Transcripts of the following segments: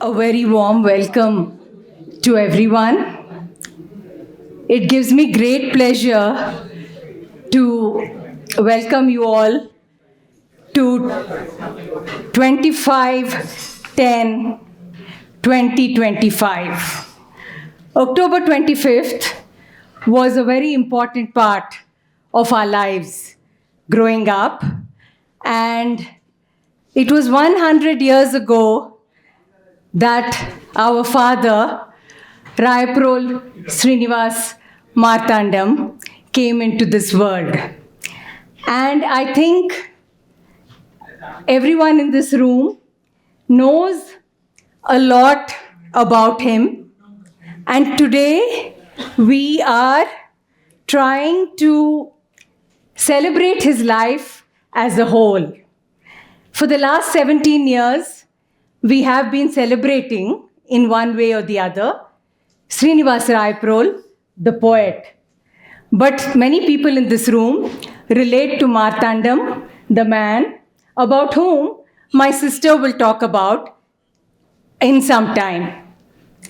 A very warm welcome to everyone. It gives me great pleasure to welcome you all to 25/10/2025. October 25th was a very important part of our lives growing up, and it was 100 years ago that our father, Rayaprol Srinivas Martandam, came into this world. And I think everyone in this room knows a lot about him. And today we are trying to celebrate his life as a whole. For the last 17 years, we have been celebrating, in one way or the other, Srinivas Rayaprol, the poet. But many people in this room relate to Martandam, the man, about whom my sister will talk about in some time.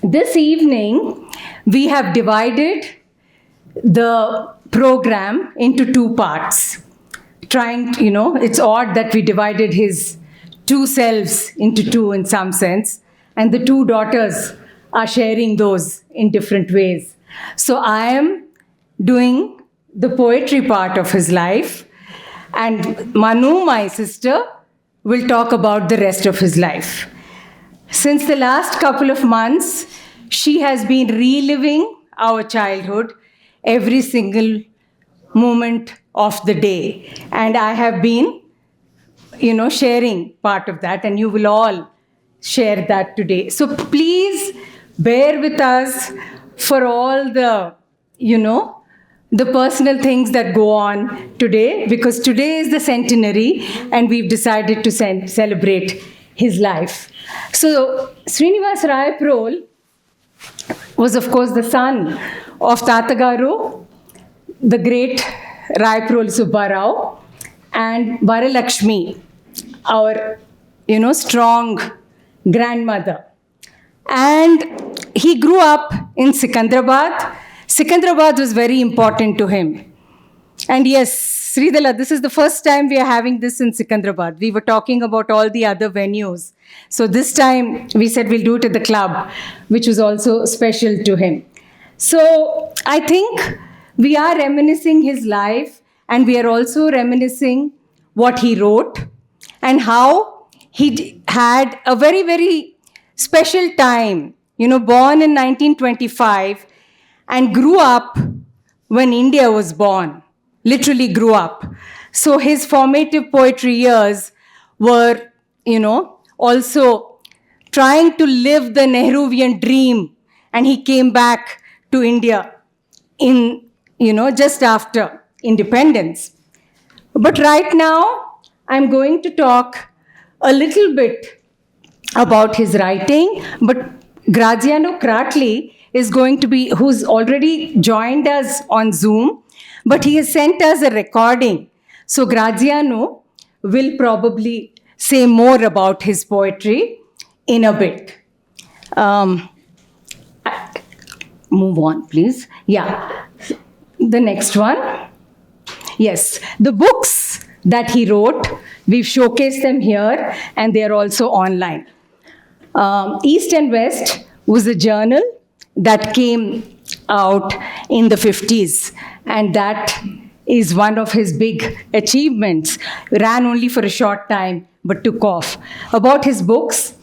This evening, we have divided the program into two parts. It's odd that we divided his two selves into two in some sense, and the two daughters are sharing those in different ways. So I am doing the poetry part of his life, and Manu, my sister, will talk about the rest of his life. Since the last couple of months, she has been reliving our childhood every single moment of the day, and I have been sharing part of that, and you will all share that today. So please bear with us for all the personal things that go on today, because today is the centenary and we've decided to celebrate his life. So Srinivas Rayaprol was, of course, the son of Tatagaru, the great Rayaprol Subbarao, and Varalakshmi, our, strong grandmother. And he grew up in Secunderabad. Secunderabad was very important to him. And yes, Sridhala, this is the first time we are having this in Secunderabad. We were talking about all the other venues. So this time we said we'll do it at the club, which was also special to him. So I think we are reminiscing his life, and we are also reminiscing what he wrote and how he had a very, very special time, born in 1925 and grew up when India was born, literally grew up. So his formative poetry years were, also trying to live the Nehruvian dream, and he came back to India in, just after independence. But right now, I'm going to talk a little bit about his writing, but Graziano Krätli is going to be, who's already joined us on Zoom, but he has sent us a recording. So Graziano will probably say more about his poetry in a bit. Move on, please. Yeah, the next one. Yes, the books that he wrote, we've showcased them here, and they are also online. East and West was a journal that came out in the 50s, and that is one of his big achievements. Ran only for a short time, but took off. About his books,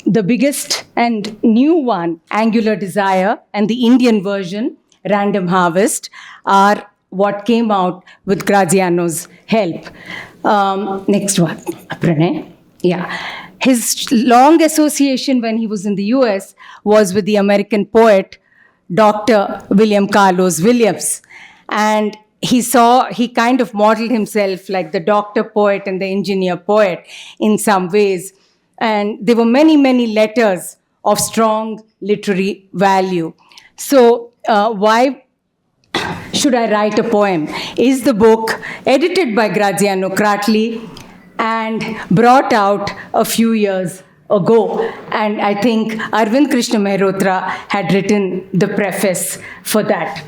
the biggest and new one, Angular Desire, and the Indian version, Random Harvest, are what came out with Graziano's help. Next one, Aparna. Yeah. His long association when he was in the US was with the American poet Dr. William Carlos Williams. And he kind of modeled himself like the doctor poet and the engineer poet in some ways. And there were many, many letters of strong literary value. So why should I write a poem? Is the book edited by Graziano Krätli and brought out a few years ago. And I think Arvind Krishna Mehrotra had written the preface for that.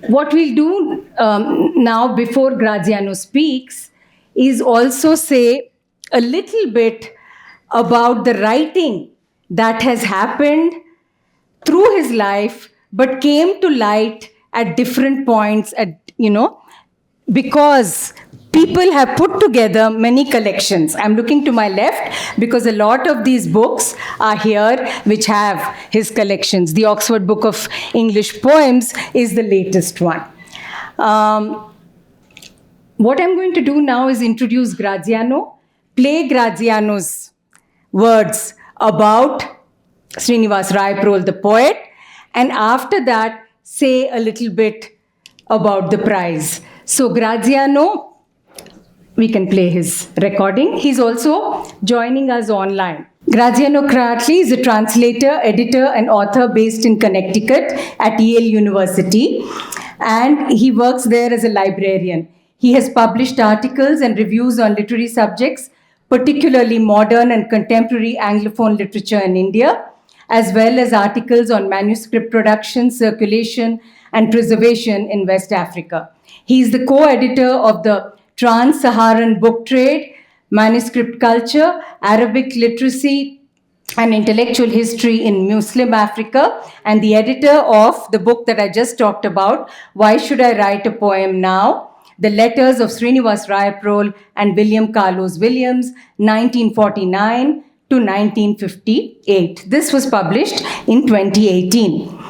What we'll do now before Graziano speaks is also say a little bit about the writing that has happened through his life but came to light at different points because people have put together many collections. I'm looking to my left because a lot of these books are here which have his collections. The Oxford Book of English Poems is the latest one. What I'm going to do now is introduce Graziano, play Graziano's words about Srinivas Rayaprol, the poet, and after that, say a little bit about the prize. So Graziano, we can play his recording. He's also joining us online. Graziano Krätli is a translator, editor, and author based in Connecticut at Yale University, and he works there as a librarian. He has published articles and reviews on literary subjects, particularly modern and contemporary Anglophone literature in India, as well as articles on manuscript production, circulation, and preservation in West Africa. He is the co-editor of the Trans-Saharan Book Trade, Manuscript Culture, Arabic Literacy, and Intellectual History in Muslim Africa, and the editor of the book that I just talked about, Why Should I Write a Poem Now? The Letters of Srinivas Rayaprol and William Carlos Williams, 1949 to 1958. This was published in 2018.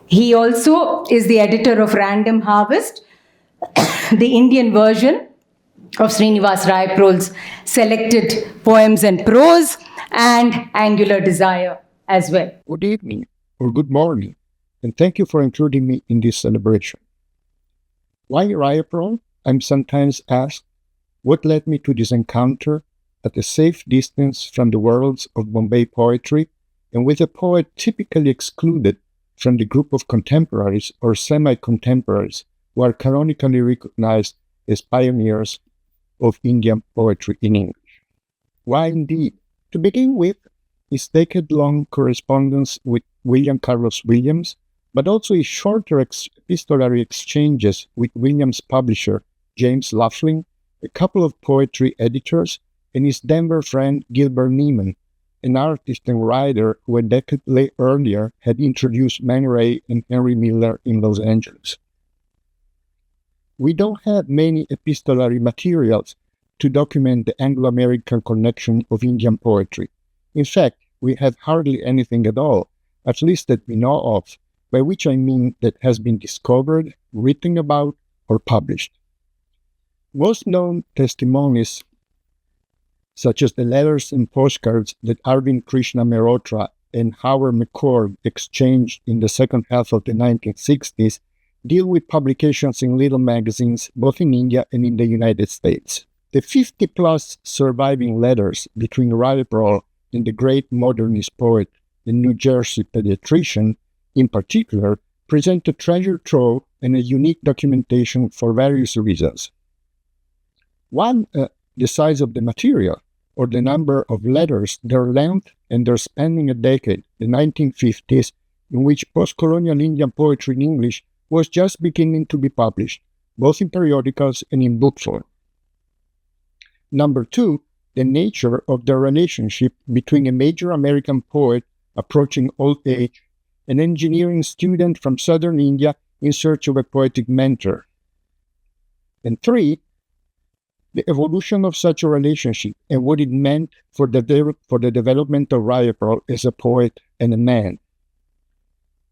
He also is the editor of Random Harvest, the Indian version of Srinivas Rayaprol's selected poems and prose, and Angular Desire as well. Good evening or good morning, and thank you for including me in this celebration. Why Rayaprol? I'm sometimes asked what led me to this encounter at a safe distance from the worlds of Mumbai poetry and with a poet typically excluded from the group of contemporaries or semi-contemporaries who are canonically recognized as pioneers of Indian poetry in English. Why indeed? To begin with, his decade-long correspondence with William Carlos Williams, but also his shorter epistolary exchanges with Williams' publisher, James Laughlin, a couple of poetry editors, and his Denver friend Gilbert Neiman, an artist and writer who a decade earlier had introduced Man Ray and Henry Miller in Los Angeles. We don't have many epistolary materials to document the Anglo-American connection of Indian poetry. In fact, we have hardly anything at all, at least that we know of, by which I mean that has been discovered, written about, or published. Most known testimonies, such as the letters and postcards that Arvind Krishna Mehrotra and Howard McCord exchanged in the second half of the 1960s, deal with publications in little magazines both in India and in the United States. The 50-plus surviving letters between Rayaprol and the great modernist poet, the New Jersey pediatrician, in particular, present a treasure trove and a unique documentation for various reasons. One, the size of the material, or the number of letters, their length, and their spanning a decade, the 1950s, in which post-colonial Indian poetry in English was just beginning to be published, both in periodicals and in book form. Number two, the nature of the relationship between a major American poet approaching old age, an engineering student from southern India in search of a poetic mentor. And three, the evolution of such a relationship and what it meant for the development of Rayaprol as a poet and a man.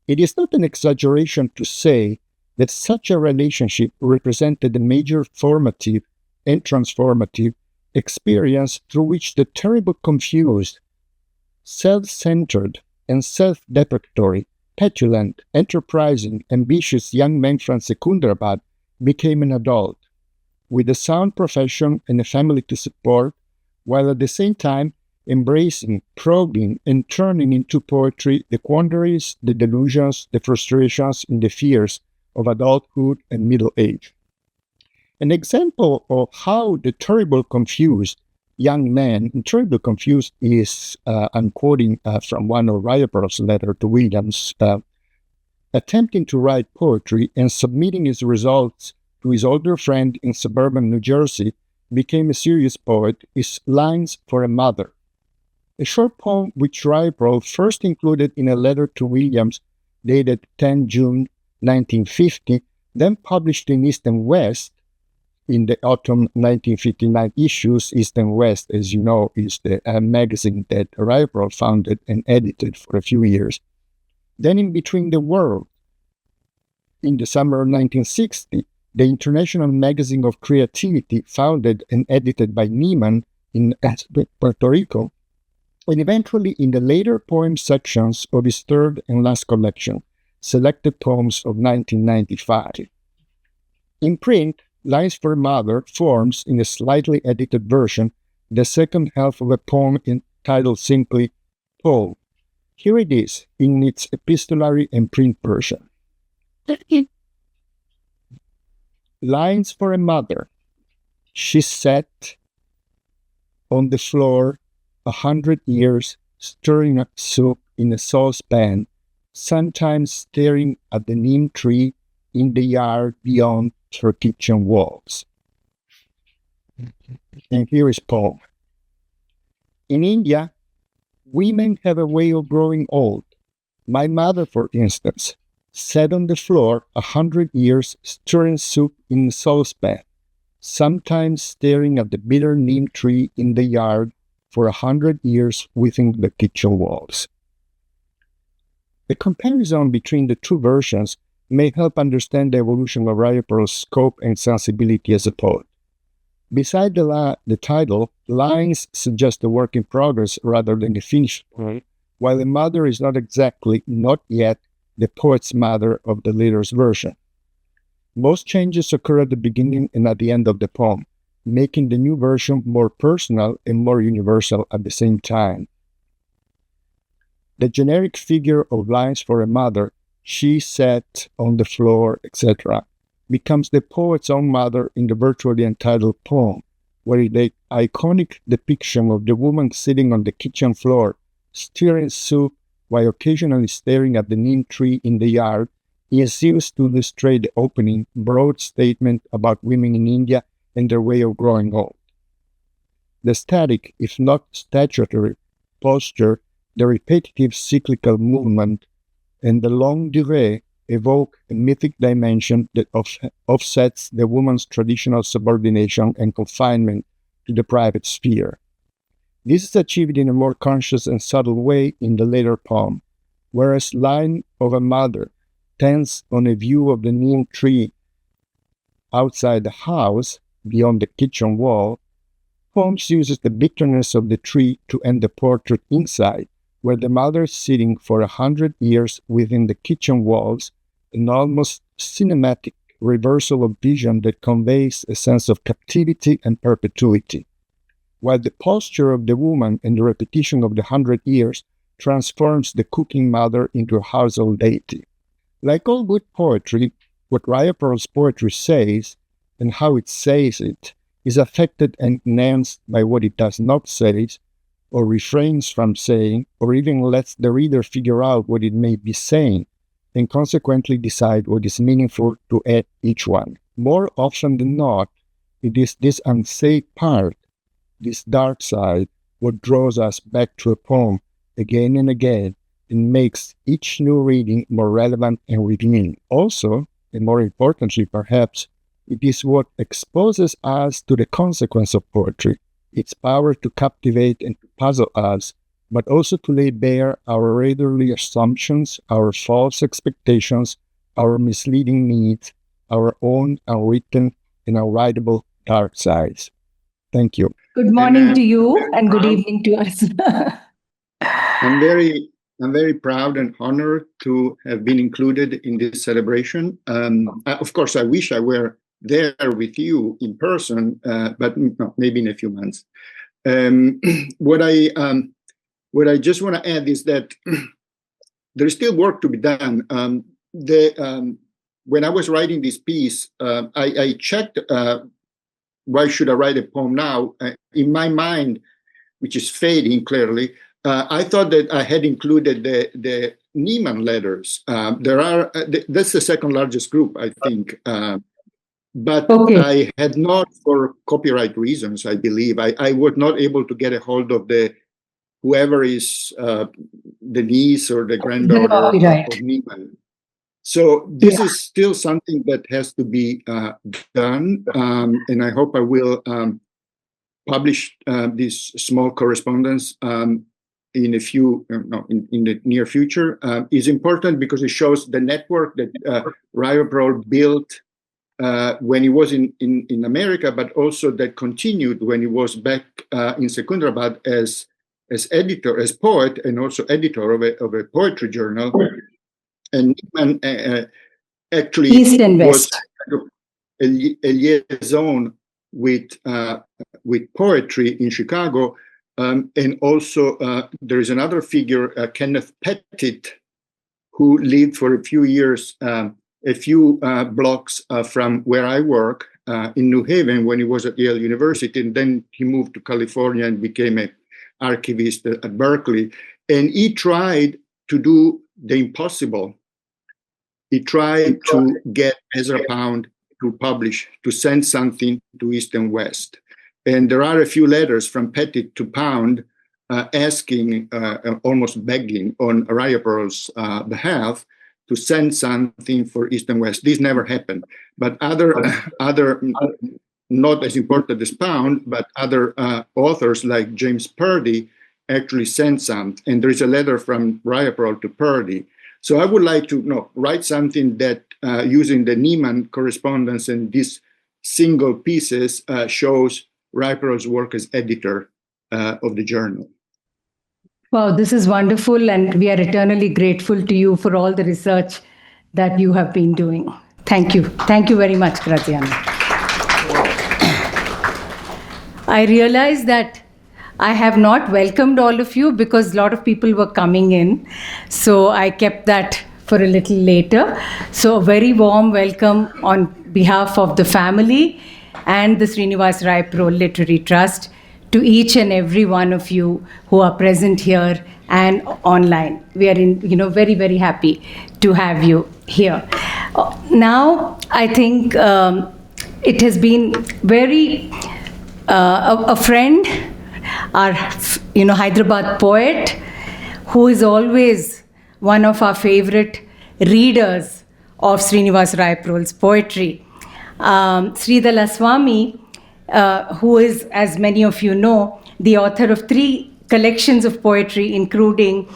It is not an exaggeration to say that such a relationship represented a major formative and transformative experience through which the terrible confused, self-centered, and self-deprecatory, petulant, enterprising, ambitious young man from Secunderabad became an adult, with a sound profession and a family to support, while at the same time embracing, probing, and turning into poetry the quandaries, the delusions, the frustrations, and the fears of adulthood and middle age. An example of how the terrible confused young man, terrible confused is, I'm quoting from one of Rayaprol's letter to Williams, attempting to write poetry and submitting his results to his older friend in suburban New Jersey, became a serious poet, is Lines for a Mother, a short poem which Rayaprol first included in a letter to Williams dated 10 June 1950, then published in East and West in the autumn 1959 issues. East and West, as you know, is the magazine that Rayaprol founded and edited for a few years. Then in Between the World, in the summer of 1960, the International Magazine of Creativity, founded and edited by Neiman in Puerto Rico, and eventually in the later poem sections of his third and last collection, Selected Poems of 1995. In print, Lines for a Mother forms, in a slightly edited version, the second half of a poem entitled simply Poem. Here it is, in its epistolary and print version. Lines for a Mother. She sat on the floor 100 years, stirring up soup in a saucepan, sometimes staring at the neem tree in the yard beyond her kitchen walls. And here is poem. In India, women have a way of growing old. My mother, for instance, sat on the floor 100 years, stirring soup in a saucepan, sometimes staring at the bitter neem tree in the yard for 100 years within the kitchen walls. The comparison between the two versions may help understand the evolution of Rayaprol's scope and sensibility as a poet. Beside the title, Lines suggest a work in progress rather than a finished poem, while the mother is not yet, the poet's mother of the later's version. Most changes occur at the beginning and at the end of the poem, making the new version more personal and more universal at the same time. The generic figure of Lines for a Mother, she sat on the floor, etc., becomes the poet's own mother in the virtually entitled poem, where the iconic depiction of the woman sitting on the kitchen floor, stirring soup while occasionally staring at the neem tree in the yard, is used to illustrate the opening, broad statement about women in India and their way of growing old. The static, if not statutory, posture, the repetitive cyclical movement, and the long durée evoke a mythic dimension that offsets the woman's traditional subordination and confinement to the private sphere. This is achieved in a more conscious and subtle way in the later poem, whereas Line of a Mother tends on a view of the neem tree outside the house, beyond the kitchen wall. Holmes uses the bitterness of the tree to end the portrait inside, where the mother is sitting for 100 years within the kitchen walls, an almost cinematic reversal of vision that conveys a sense of captivity and perpetuity, while the posture of the woman and the repetition of the 100 years transforms the cooking mother into a household deity. Like all good poetry, what Rayaprol's poetry says, and how it says it, is affected and enhanced by what it does not say, or refrains from saying, or even lets the reader figure out what it may be saying, and consequently decide what is meaningful to each one. More often than not, it is this unsaid part, this dark side, what draws us back to a poem again and again, and makes each new reading more relevant and revealing. Also, and more importantly perhaps, it is what exposes us to the consequence of poetry, its power to captivate and to puzzle us, but also to lay bare our readerly assumptions, our false expectations, our misleading needs, our own unwritten and unwritable dark sides. Thank you. Good morning to you and good evening to us. I'm very I'm very proud and honored to have been included in this celebration. Of course, I wish I were there with you in person, but maybe in a few months. What I just want to add is that there's still work to be done. When I was writing this piece, I checked why should I write a poem now? In my mind, which is fading clearly, I thought that I had included the Niemann letters. That's the second largest group, I think. But okay. I had not, for copyright reasons, I believe, I was not able to get a hold of whoever is the niece or the granddaughter of Niemann. So this is still something that has to be done, and I hope I will publish this small correspondence in the near future. Is important because it shows the network that Rayaprol built when he was in America, but also that continued when he was back in Secunderabad as editor, as poet, and also editor of a poetry journal. And Niemann actually was a liaison with poetry in Chicago, and also there is another figure, Kenneth Pettit, who lived for a few years, a few blocks from where I work in New Haven when he was at Yale University, and then he moved to California and became an archivist at Berkeley. And he tried to do the impossible. He tried to get Ezra Pound to publish, to send something to East and West. And there are a few letters from Pettit to Pound asking, almost begging on Rayaprol's behalf to send something for East and West. This never happened. But other not as important as Pound, but other authors like James Purdy actually sent some. And there is a letter from Rayaprol to Purdy. So I would like to write something that, using the Niemann correspondence and these single pieces, shows Rayaprol's work as editor of the journal. Wow, this is wonderful, and we are eternally grateful to you for all the research that you have been doing. Thank you. Thank you very much, Graziano. I realize that I have not welcomed all of you because a lot of people were coming in. So I kept that for a little later. So a very warm welcome on behalf of the family and the Srinivas Rayaprol Literary Trust to each and every one of you who are present here and online. We are very, very happy to have you here. Now, I think it has been very, a friend, our Hyderabad poet, who is always one of our favorite readers of Srinivas Rayaprol's poetry. Sridhala Swami, who is, as many of you know, the author of 3 collections of poetry, including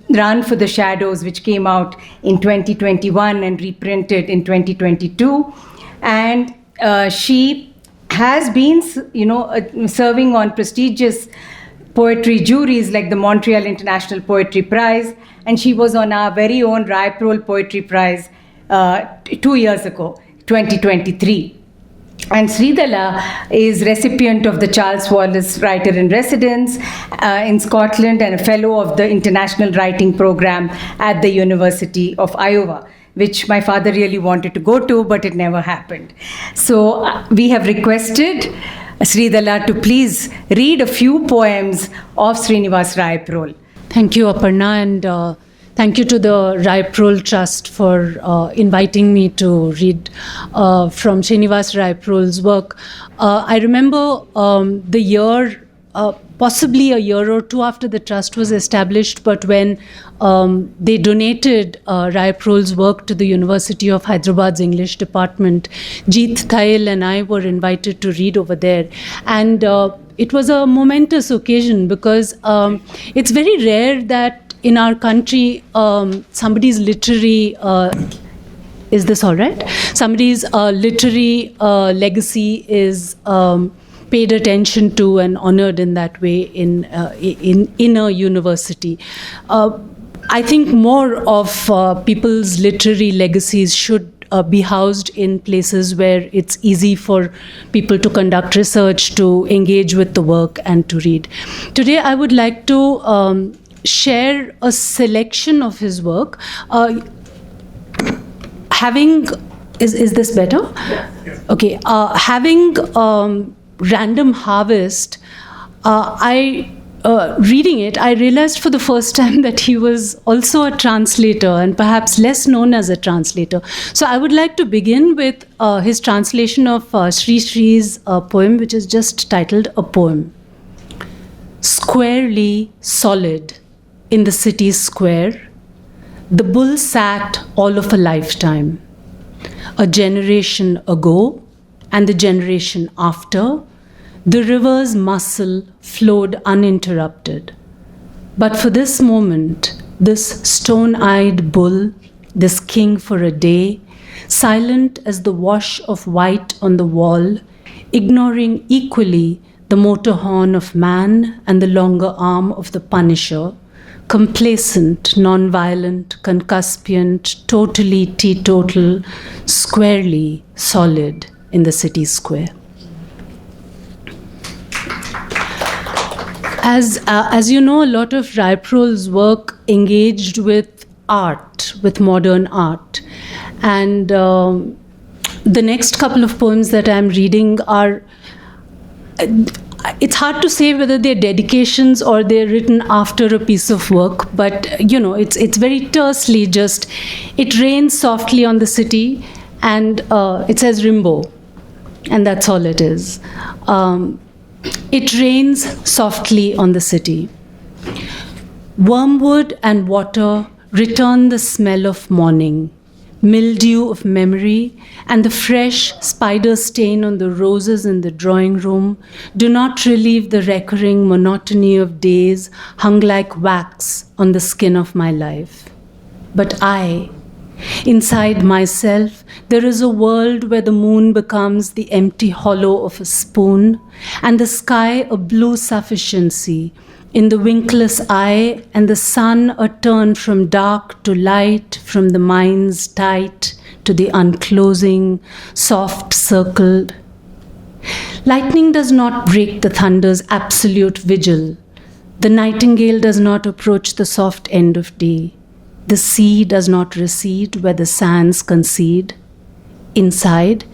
Run for the Shadows, which came out in 2021 and reprinted in 2022. And she has been, serving on prestigious poetry juries like the Montreal International Poetry Prize, and she was on our very own Rayaprol Poetry Prize 2 years ago, 2023. And Sridhala is recipient of the Charles Wallace Writer-in-Residence in Scotland and a fellow of the International Writing Program at the University of Iowa, which my father really wanted to go to, but it never happened. So we have requested Sridhala to please read a few poems of Srinivas Rayaprol. Thank you, Aparna, and thank you to the Rayaprol Trust for inviting me to read from Srinivas Rayaprol's work. I remember the year, possibly a year or two after the trust was established, but when they donated Rayaprol's work to the University of Hyderabad's English department, Jeet Thail and I were invited to read over there. And it was a momentous occasion because it's very rare that in our country, somebody's literary, is this all right? Somebody's literary legacy is paid attention to and honored in that way in a university. I think more of people's literary legacies should be housed in places where it's easy for people to conduct research, to engage with the work, and to read. Today, I would like to share a selection of his work. Is this better? Yeah. Okay. Having random harvest, reading it, I realized for the first time that he was also a translator, and perhaps less known as a translator. So I would like to begin with his translation of Sri Sri's poem, which is just titled A Poem. Squarely solid in the city's square, the bull sat all of a lifetime. A generation ago and the generation after, the river's muscle flowed uninterrupted. But for this moment, this stone-eyed bull, this king for a day, silent as the wash of white on the wall, ignoring equally the motor horn of man and the longer arm of the punisher, complacent, non-violent, concuspient, totally teetotal, squarely solid in the city square. As you know, a lot of Rayaprol's work engaged with art, with modern art. And the next couple of poems that I'm reading are, it's hard to say whether they're dedications or they're written after a piece of work, but it's very tersely just, it rains softly on the city, and it says Rimbo, and that's all it is. It rains softly on the city. Wormwood and water return the smell of morning, mildew of memory, and the fresh spider stain on the roses in the drawing room do not relieve the recurring monotony of days hung like wax on the skin of my life. But inside myself, there is a world where the moon becomes the empty hollow of a spoon, and the sky a blue sufficiency, in the winkless eye, and the sun a turn from dark to light, from the mind's tight to the unclosing, soft circled. Lightning does not break the thunder's absolute vigil. The nightingale does not approach the soft end of day. The sea does not recede where the sands concede. Inside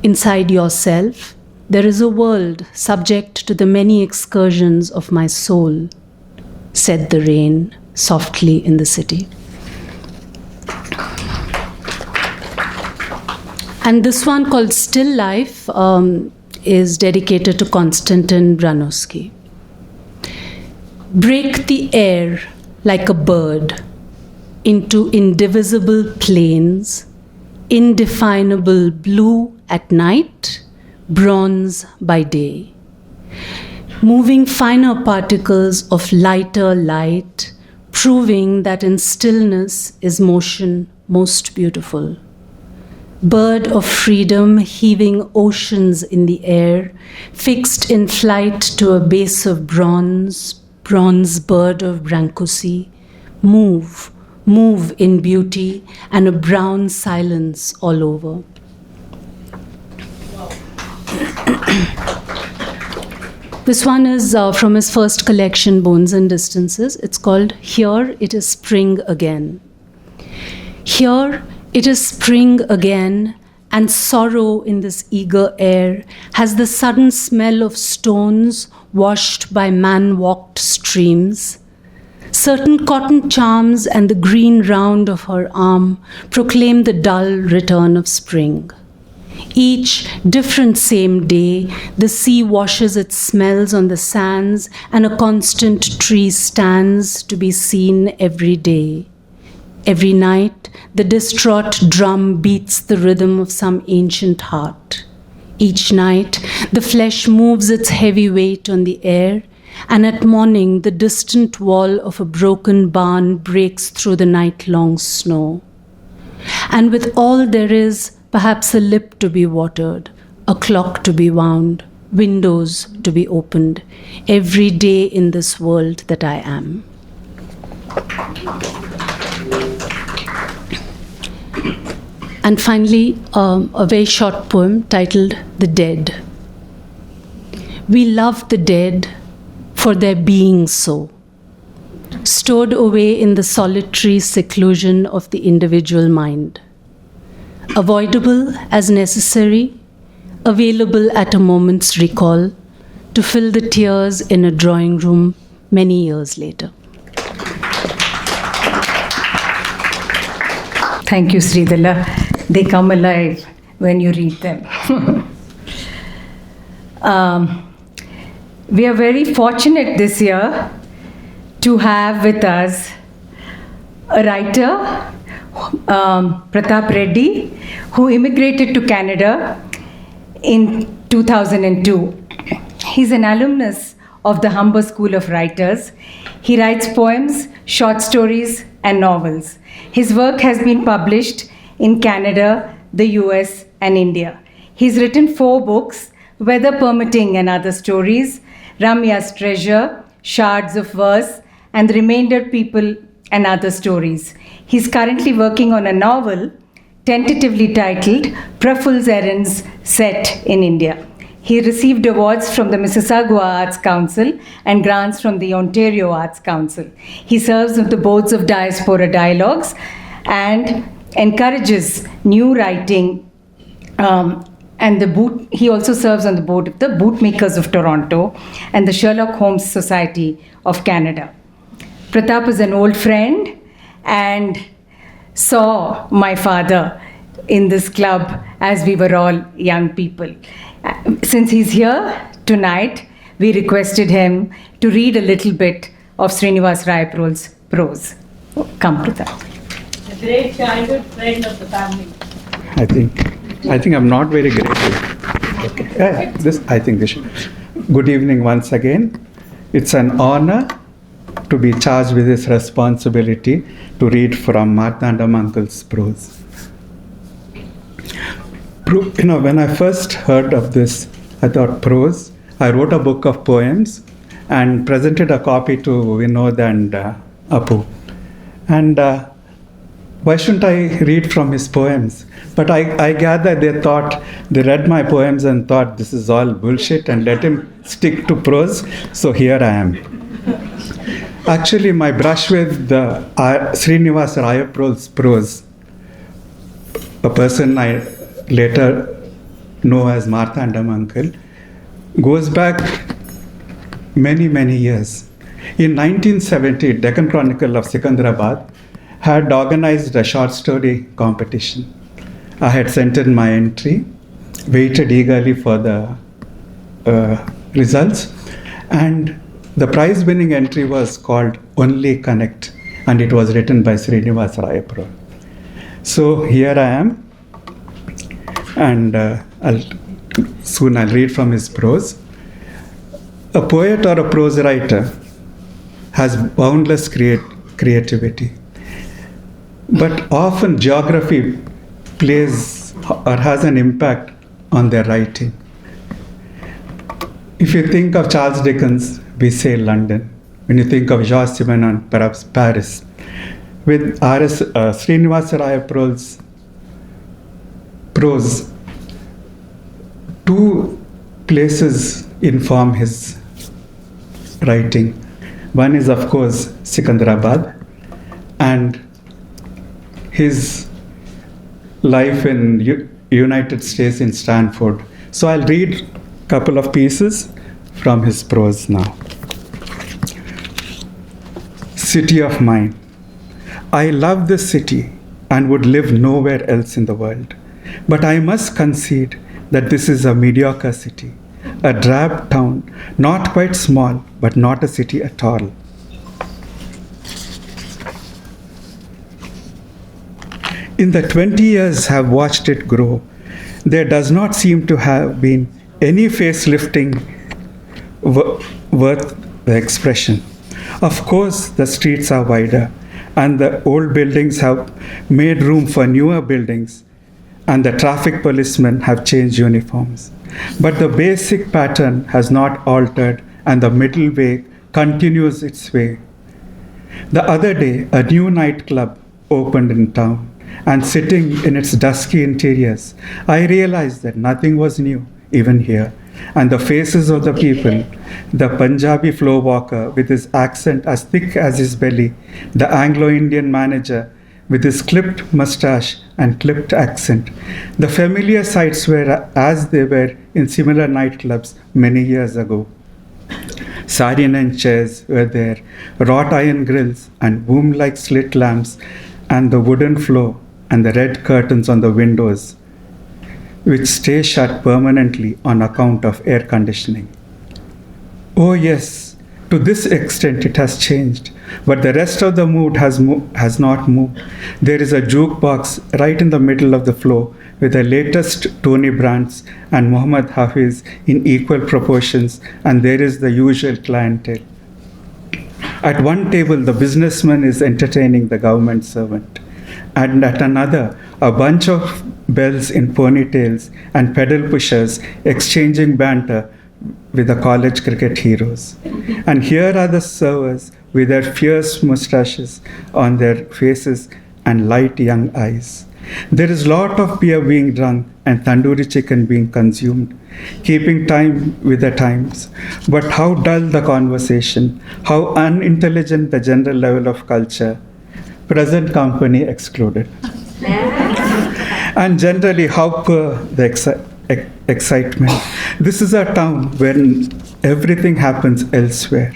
yourself, there is a world subject to the many excursions of my soul, said the rain softly in the city. And this one, called Still Life, is dedicated to Konstantin Branowski. Break the air like a bird into indivisible plains, indefinable blue at night, bronze by day. Moving finer particles of lighter light, proving that in stillness is motion most beautiful. Bird of freedom heaving oceans in the air, fixed in flight to a base of bronze, bronze bird of Brancusi, move in beauty and a brown silence all over. This one is from his first collection, Bones and Distances. It's called Here It Is Spring Again. Here it is spring again, and sorrow in this eager air has the sudden smell of stones washed by man-walked streams. Certain cotton charms and the green round of her arm proclaim the dull return of spring. Each different same day, the sea washes its smells on the sands, and a constant tree stands to be seen every day. Every night, the distraught drum beats the rhythm of some ancient heart. Each night, the flesh moves its heavy weight on the air, and at morning, the distant wall of a broken barn breaks through the night-long snow. And with all there is, perhaps a lip to be watered, a clock to be wound, windows to be opened, every day in this world that I am. And finally, a very short poem titled The Dead. We love the dead for their being so, stored away in the solitary seclusion of the individual mind, avoidable as necessary, available at a moment's recall to fill the tears in a drawing room many years later. Thank you, Sridhala. They come alive when you read them. We are very fortunate this year to have with us a writer, Pratap Reddy, who immigrated to Canada in 2002. He's an alumnus of the Humber School of Writers. He writes poems, short stories, and novels. His work has been published in Canada, the US, and India. He's written 4 books, Weather Permitting and Other Stories, Ramya's Treasure, Shards of Verse, and The Remainder People and Other Stories. He's currently working on a novel tentatively titled Praful's Errands, set in India. He received awards from the Mississauga Arts Council and grants from the Ontario Arts Council. He serves on the boards of Diaspora Dialogues and encourages new writing. He also serves on the board of the Bootmakers of Toronto and the Sherlock Holmes Society of Canada. Pratap is an old friend and saw my father in this club as we were all young people. Since he's here tonight, we requested him to read a little bit of Srinivas Rayaprol's prose. Come, Pratap. A great childhood friend of the family. I think I'm not very grateful. Okay. Good evening once again. It's an honor to be charged with this responsibility to read from Marthandam Uncle's prose. When I first heard of this, I thought prose. I wrote a book of poems and presented a copy to Vinod and Apu. And why shouldn't I read from his poems? But I gather they read my poems and thought this is all bullshit and let him stick to prose. So here I am. Actually, my brush with the Srinivas Rayaprol's prose, a person I later know as Marthandam Uncle, goes back many, many years. In 1970, Deccan Chronicle of Secunderabad had organized a short story competition. I had sent in my entry, waited eagerly for the results, and the prize-winning entry was called Only Connect, and it was written by Srinivas Rayaprol. So here I am, and I'll read from his prose. A poet or a prose writer has boundless creativity, but often geography plays or has an impact on their writing. If you think of Charles Dickens, we say London. When you think of Georges Simenon, perhaps Paris. With Srinivas Rayaprol's prose, 2 places inform his writing. One is, of course, Secunderabad, and his life in United States in Stanford. So I'll read a couple of pieces from his prose now. City of mine. I love this city and would live nowhere else in the world. But I must concede that this is a mediocre city, a drab town, not quite small, but not a city at all. In the 20 years have watched it grow, there does not seem to have been any facelifting worth the expression. Of course, the streets are wider, and the old buildings have made room for newer buildings, and the traffic policemen have changed uniforms. But the basic pattern has not altered, and the middle way continues its way. The other day, a new nightclub opened in town, and sitting in its dusky interiors, I realized that nothing was new, even here. And the faces of the people, the Punjabi floor walker with his accent as thick as his belly, the Anglo-Indian manager with his clipped mustache and clipped accent, the familiar sights were as they were in similar nightclubs many years ago. Sardine chairs were there, wrought iron grills and womb-like slit lamps, and the wooden floor and the red curtains on the windows, which stay shut permanently on account of air conditioning. Oh yes, to this extent it has changed, but the rest of the mood has not moved. There is a jukebox right in the middle of the floor with the latest Tony Brands and Muhammad Hafiz in equal proportions, and there is the usual clientele. At one table, the businessman is entertaining the government servant, and at another, a bunch of belles in ponytails and pedal pushers exchanging banter with the college cricket heroes. And here are the servers with their fierce mustaches on their faces and light young eyes. There is lot of beer being drunk and tandoori chicken being consumed, keeping time with the times. But how dull the conversation, how unintelligent the general level of culture, present company excluded. And generally how poor the excitement. This is a town where everything happens elsewhere.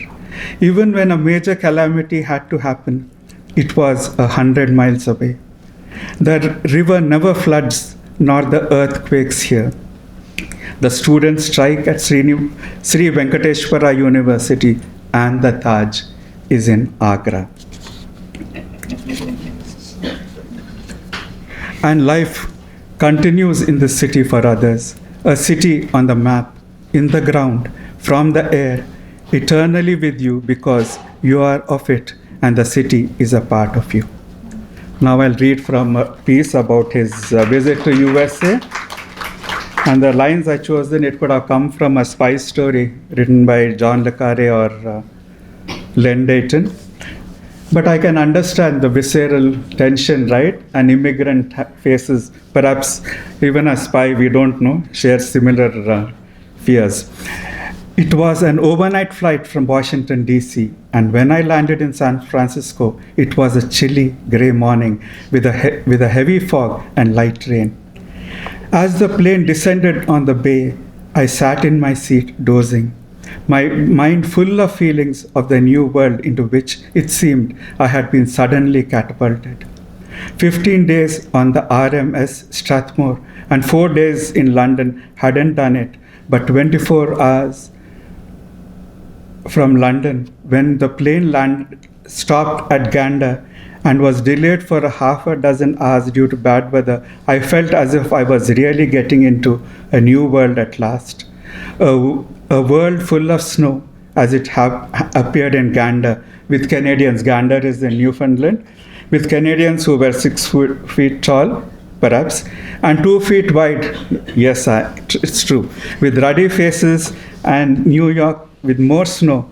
Even when a major calamity had to happen, it was 100 miles away. The river never floods, nor the earthquakes here. The students strike at Sri Venkateshwara University, and the Taj is in Agra. And life continues in this city for others, a city on the map, in the ground, from the air, eternally with you because you are of it and the city is a part of you. Now I'll read from a piece about his visit to USA. And the lines I chosen, it could have come from a spy story written by John le Carre or Len Dayton. But I can understand the visceral tension, right? An immigrant faces, perhaps even a spy, we don't know, shares similar fears. It was an overnight flight from Washington, D.C., and when I landed in San Francisco, it was a chilly, gray morning with a heavy fog and light rain. As the plane descended on the bay, I sat in my seat dozing, my mind full of feelings of the new world into which it seemed I had been suddenly catapulted. 15 days on the RMS Strathmore and 4 days in London hadn't done it, but 24 hours from London, when the plane stopped at Gander and was delayed for half a dozen hours due to bad weather, I felt as if I was really getting into a new world at last. A world full of snow, as it appeared in Gander, with Canadians. Gander is in Newfoundland, with Canadians who were 6 feet tall, perhaps, and 2 feet wide. Yes, it's true. With ruddy faces, and New York with more snow,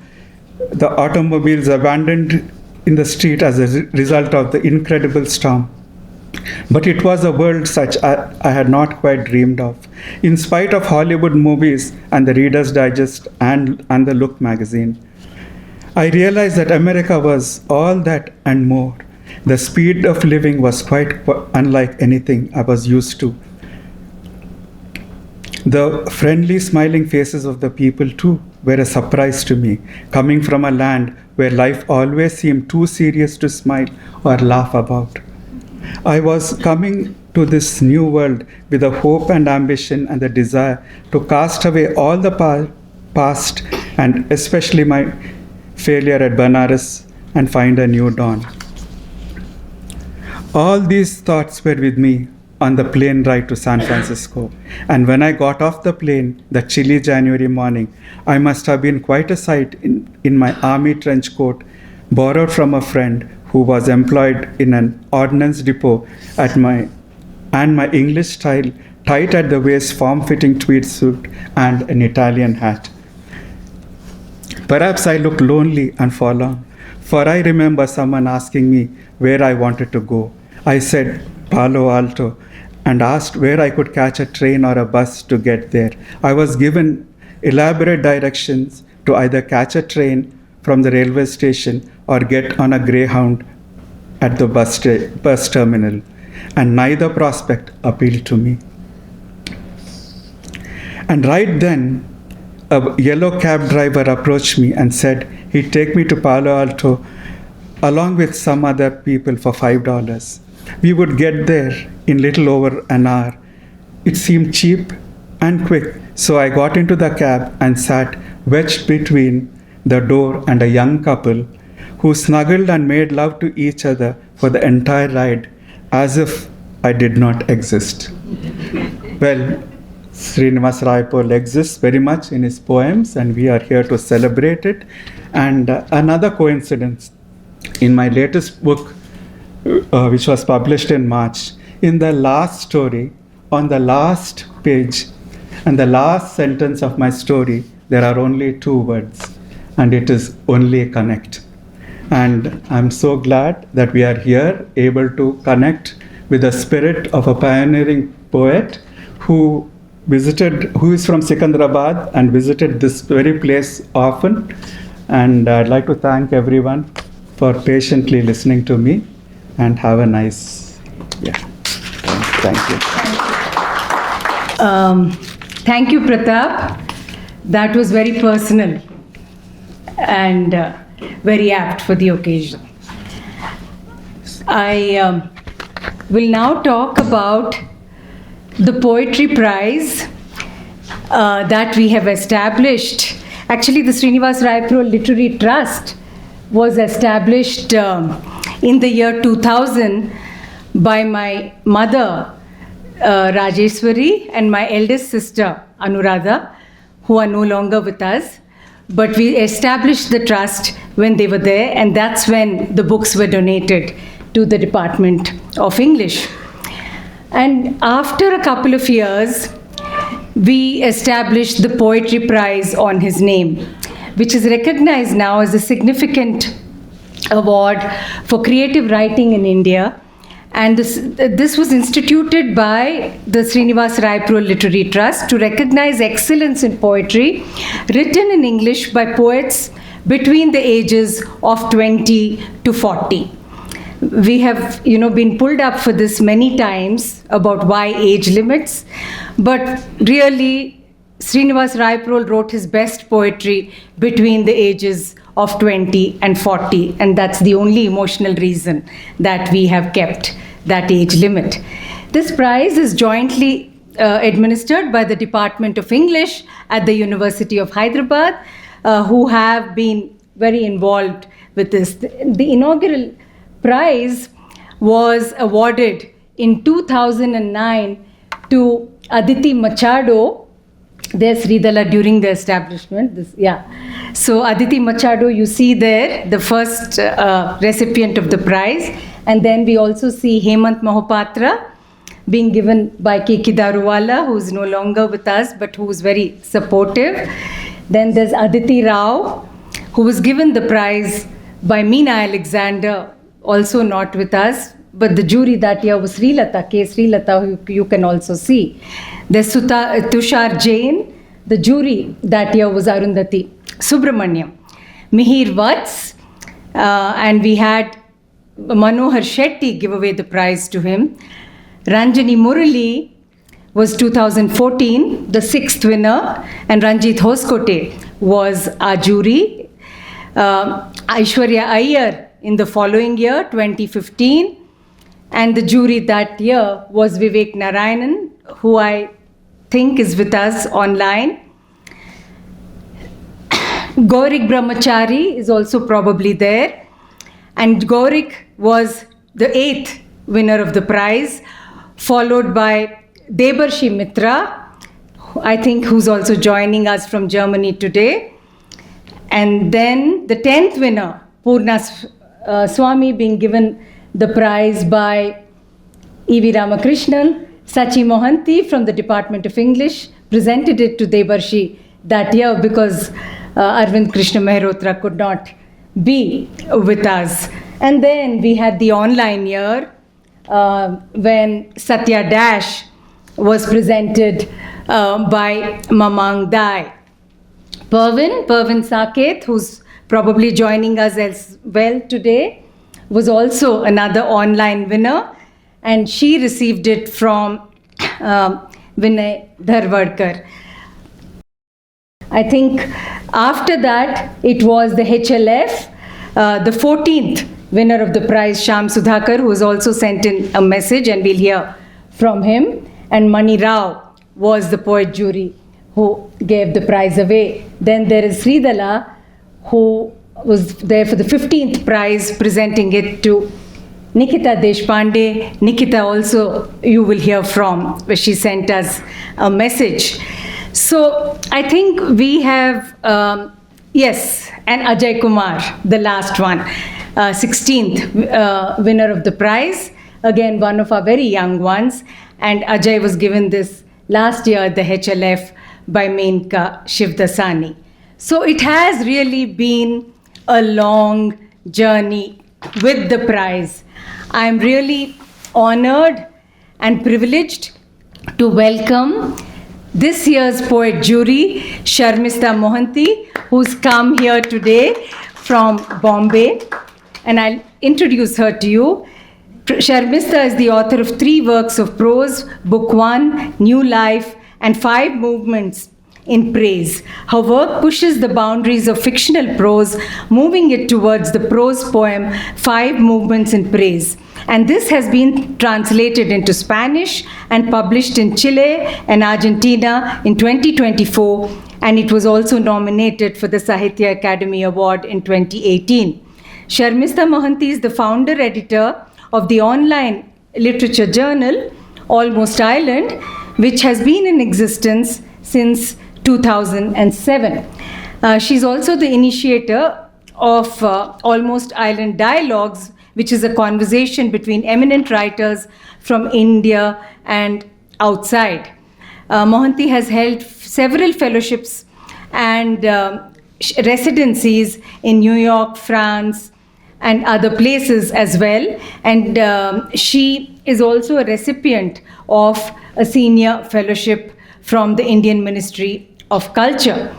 the automobiles abandoned in the street as a result of the incredible storm. But it was a world such I had not quite dreamed of. In spite of Hollywood movies and the Reader's Digest and the Look magazine, I realized that America was all that and more. The speed of living was quite unlike anything I was used to. The friendly, smiling faces of the people, too, were a surprise to me, coming from a land where life always seemed too serious to smile or laugh about. I was coming to this new world with a hope and ambition and the desire to cast away all the past and especially my failure at Banaras and find a new dawn. All these thoughts were with me on the plane ride to San Francisco. And when I got off the plane, that chilly January morning, I must have been quite a sight in my army trench coat, borrowed from a friend who was employed in an ordnance depot and my English style, tight at the waist, form-fitting tweed suit and an Italian hat. Perhaps I looked lonely and forlorn, for I remember someone asking me where I wanted to go. I said, Palo Alto and asked where I could catch a train or a bus to get there. I was given elaborate directions to either catch a train from the railway station or get on a Greyhound at the bus terminal, and neither prospect appealed to me. And right then, a yellow cab driver approached me and said he'd take me to Palo Alto along with some other people for $5. We would get there in little over an hour. It seemed cheap and quick, so I got into the cab and sat wedged between the door and a young couple who snuggled and made love to each other for the entire ride as if I did not exist. Well, Srinivas Rayaprol exists very much in his poems, and we are here to celebrate it. And another coincidence, in my latest book, which was published in March, in the last story, on the last page, and the last sentence of my story, there are only 2 words, and it is only connect. And I'm so glad that we are here, able to connect with the spirit of a pioneering poet who is from Secunderabad and visited this very place often. And I'd like to thank everyone for patiently listening to me, and have a nice, thank you. Thank you, Pratap. That was very personal and very apt for the occasion. I will now talk about the Poetry Prize that we have established. Actually, the Srinivas Rayaprol Literary Trust was established in the year 2000 by my mother, Rajeshwari, and my eldest sister, Anuradha, who are no longer with us. But we established the trust when they were there, and that's when the books were donated to the Department of English. And after a couple of years, we established the Poetry Prize on his name, which is recognized now as a significant award for creative writing in India. And this was instituted by the Srinivas Rayaprol Literary Trust to recognize excellence in poetry written in English by poets between the ages of 20 to 40. We have, been pulled up for this many times about why age limits, but really Srinivas Rayaprol wrote his best poetry between the ages of 20 and 40, and that's the only emotional reason that we have kept that age limit. This prize is jointly administered by the Department of English at the University of Hyderabad, who have been very involved with this. The inaugural prize was awarded in 2009 to Aditi Machado. There's Sridhala during the establishment. So Aditi Machado, you see there, the first recipient of the prize. And then we also see Hemant Mohapatra being given by Keki Daruwala, who is no longer with us, but who was very supportive. Then there's Aditi Rao, who was given the prize by Meena Alexander, also not with us, but the jury that year was Srilata, K. Srilata, who you can also see. There's Tushar Jain. The jury that year was Arundhati Subramaniam. Mihir Vats, and we had Manohar Shetty give away the prize to him. Ranjani Murali was 2014, the 6th winner, and Ranjit Hoskote was our jury. Aishwarya Iyer in the following year, 2015, and the jury that year was Vivek Narayanan, who I think is with us online. Gaurik Brahmachari is also probably there, and Gaurik was the 8th winner of the prize, followed by Debarshi Mitra, I think, who's also joining us from Germany today. And then the 10th winner, Purna Swami, being given the prize by E.V. Ramakrishnan. Sachi Mohanty from the Department of English presented it to Debarshi that year because Arvind Krishna Mehrotra could not be with us. And then we had the online year. when Satya Dash was presented by Mamang Dai. Pervin Saket, who's probably joining us as well today, was also another online winner, and she received it from Vinay Dharwadkar. I think after that, it was the HLF, the 14th winner of the prize, Sham Sudhakar, who has also sent in a message, and we'll hear from him. And Mani Rao was the poet jury who gave the prize away. Then there is Sridala, who was there for the 15th prize, presenting it to Nikita Deshpande. Nikita also you will hear from, where she sent us a message. So I think we have, yes, and Ajay Kumar, the last one, 16th winner of the prize. Again, one of our very young ones. And Ajay was given this last year at the HLF by Menka Shivdasani. So it has really been a long journey with the prize. I'm really honored and privileged to welcome this year's poet jury, Sharmista Mohanty, who's come here today from Bombay. And I'll introduce her to you. Sharmista is the author of 3 works of prose, Book 1, New Life, and 5 movements in praise. Her work pushes the boundaries of fictional prose, moving it towards the prose poem, 5 movements in praise. And this has been translated into Spanish and published in Chile and Argentina in 2024, and it was also nominated for the Sahitya Academy Award in 2018. Sharmista Mohanty is the founder editor of the online literature journal, Almost Island, which has been in existence since 2007. She's also the initiator of Almost Island Dialogues, which is a conversation between eminent writers from India and outside. Mohanty has held several fellowships and residencies in New York, France, and other places as well. And she is also a recipient of a senior fellowship from the Indian Ministry of Culture.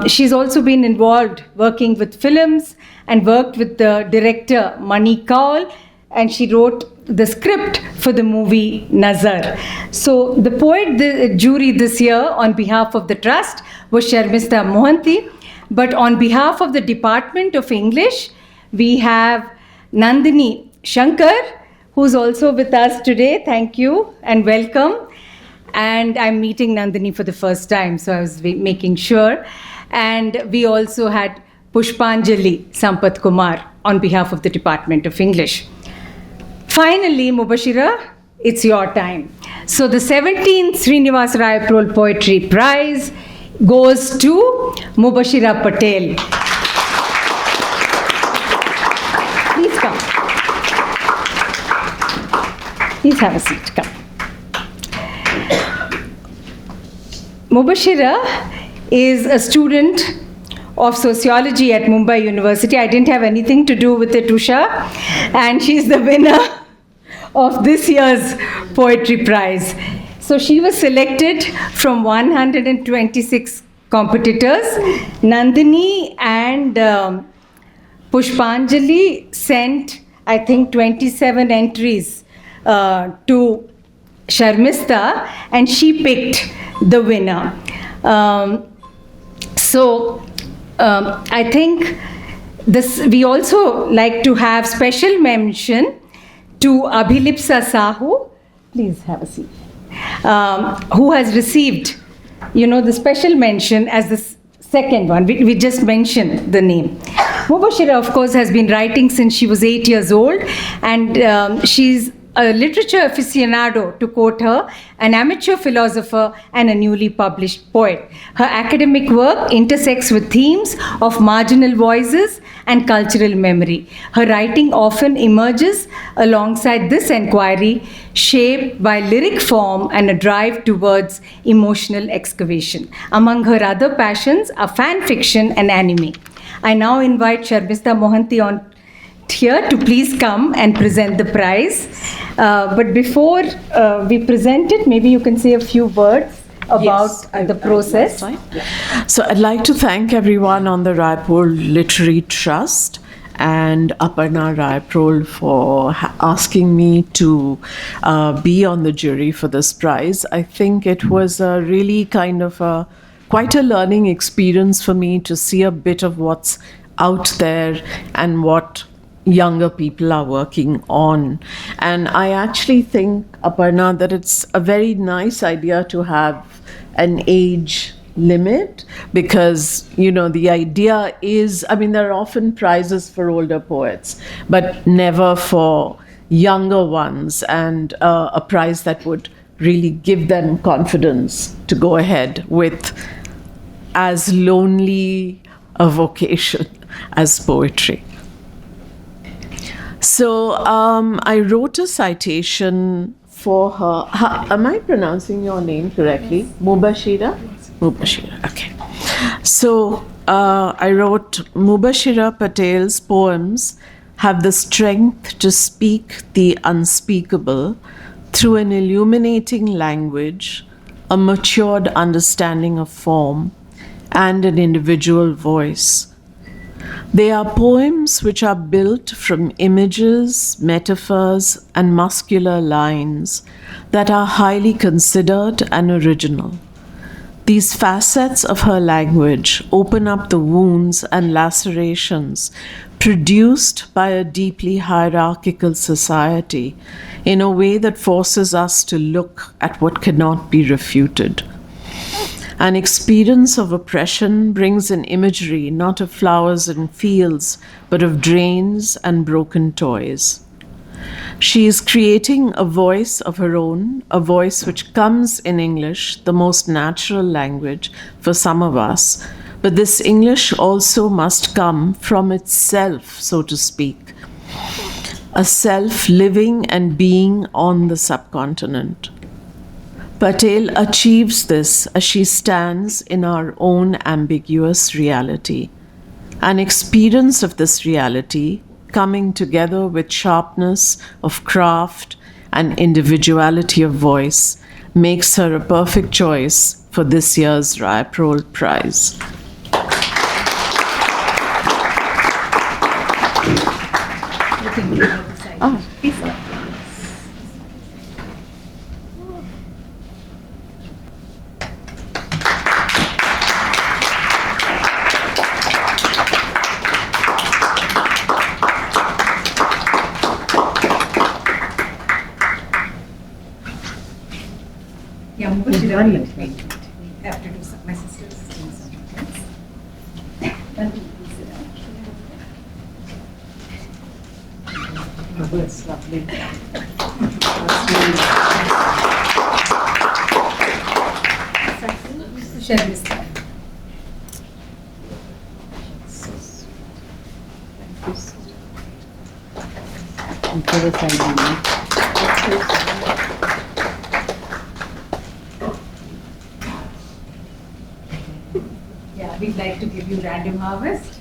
She's also been involved working with films and worked with the director Mani Kaul, and she wrote the script for the movie Nazar. So the poet jury this year on behalf of the trust was Sharmista Mohanty, but on behalf of the Department of English, we have Nandini Shankar, who's also with us today. Thank you and welcome. And I'm meeting Nandini for the first time, so I was making sure. And we also had Pushpanjali Sampath Kumar on behalf of the Department of English. Finally, Mubashira, it's your time. So the 17th Srinivas Rayaprol Poetry Prize goes to Mubashira Patel. Please come. Please have a seat. Come. Mubashira is a student of sociology at Mumbai University. I didn't have anything to do with it, Usha. And she's the winner of this year's Poetry Prize. So she was selected from 126 competitors. Nandini and Pushpanjali sent, I think, 27 entries to Sharmista, and she picked the winner. I think this. We also like to have special mention to Abhilipsa Sahu. Please have a seat. Who has received, the special mention as the second one. We just mentioned the name. Mubashira, of course, has been writing since she was 8 years old, and she's a literature aficionado, to quote her, an amateur philosopher and a newly published poet. Her academic work intersects with themes of marginal voices and cultural memory. Her writing often emerges alongside this inquiry, shaped by lyric form and a drive towards emotional excavation. Among her other passions are fan fiction and anime. I now invite Sharmista Mohanty on here to please come and present the prize. But before we present it, maybe you can say a few words about the process. So I'd like to thank everyone on the Rayaprol Literary Trust and Aparna Rayaprol for asking me to be on the jury for this prize. I think it was a really kind of quite a learning experience for me to see a bit of what's out there and what younger people are working on. And I actually think, Aparna, that it's a very nice idea to have an age limit, because the idea is, there are often prizes for older poets, but never for younger ones, and a prize that would really give them confidence to go ahead with as lonely a vocation as poetry. So I wrote a citation for her. Am I pronouncing your name correctly? Mubashira? Mubashira, okay. So I wrote, Mubashira Patel's poems have the strength to speak the unspeakable through an illuminating language, a matured understanding of form, and an individual voice. They are poems which are built from images, metaphors, and muscular lines that are highly considered and original. These facets of her language open up the wounds and lacerations produced by a deeply hierarchical society in a way that forces us to look at what cannot be refuted. An experience of oppression brings an imagery not of flowers and fields, but of drains and broken toys. She is creating a voice of her own, a voice which comes in English, the most natural language for some of us, but this English also must come from itself, so to speak, a self living and being on the subcontinent. Patel achieves this as she stands in our own ambiguous reality. An experience of this reality, coming together with sharpness of craft and individuality of voice, makes her a perfect choice for this year's Rayaprol Prize. Yeah, Mubashira, I have to do some, my sister's doing something else. It's lovely. Share this time. Yeah, we'd like to give you random harvest.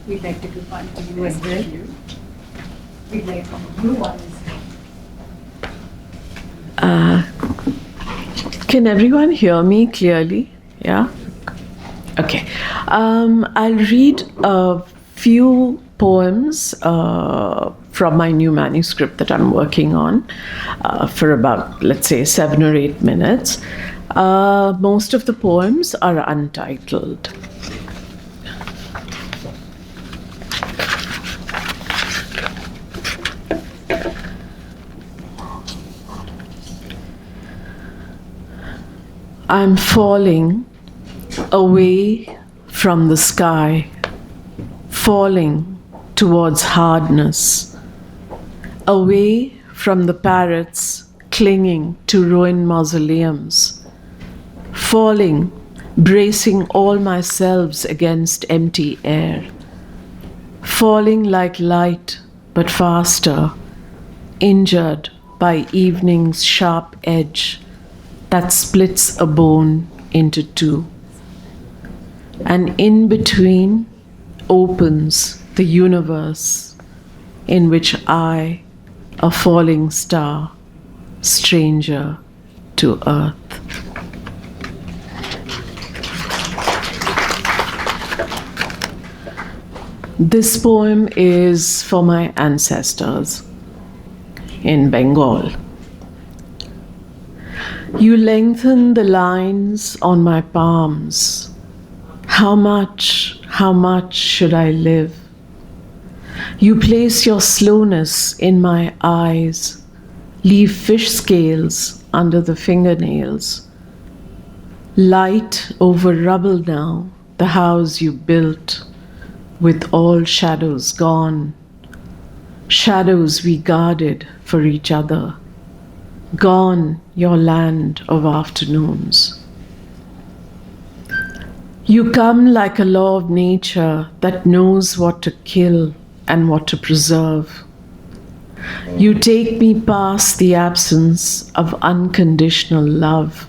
We'd like to give one to you as well. We'd like you one as well. Can everyone hear me clearly? Yeah? Okay. I'll read a few poems from my new manuscript that I'm working on for about, let's say, 7 or 8 minutes. Most of the poems are untitled. I'm falling away from the sky, falling towards hardness, away from the parrots clinging to ruined mausoleums, falling, bracing all my selves against empty air, falling like light but faster, injured by evening's sharp edge that splits a bone into two. And in between opens the universe in which I, a falling star, stranger to earth. This poem is for my ancestors in Bengal. You lengthen the lines on my palms. How much should I live? You place your slowness in my eyes, leave fish scales under the fingernails. Light over rubble now, the house you built, with all shadows gone. Shadows we guarded for each other. Gone your land of afternoons. You come like a law of nature that knows what to kill and what to preserve. You take me past the absence of unconditional love,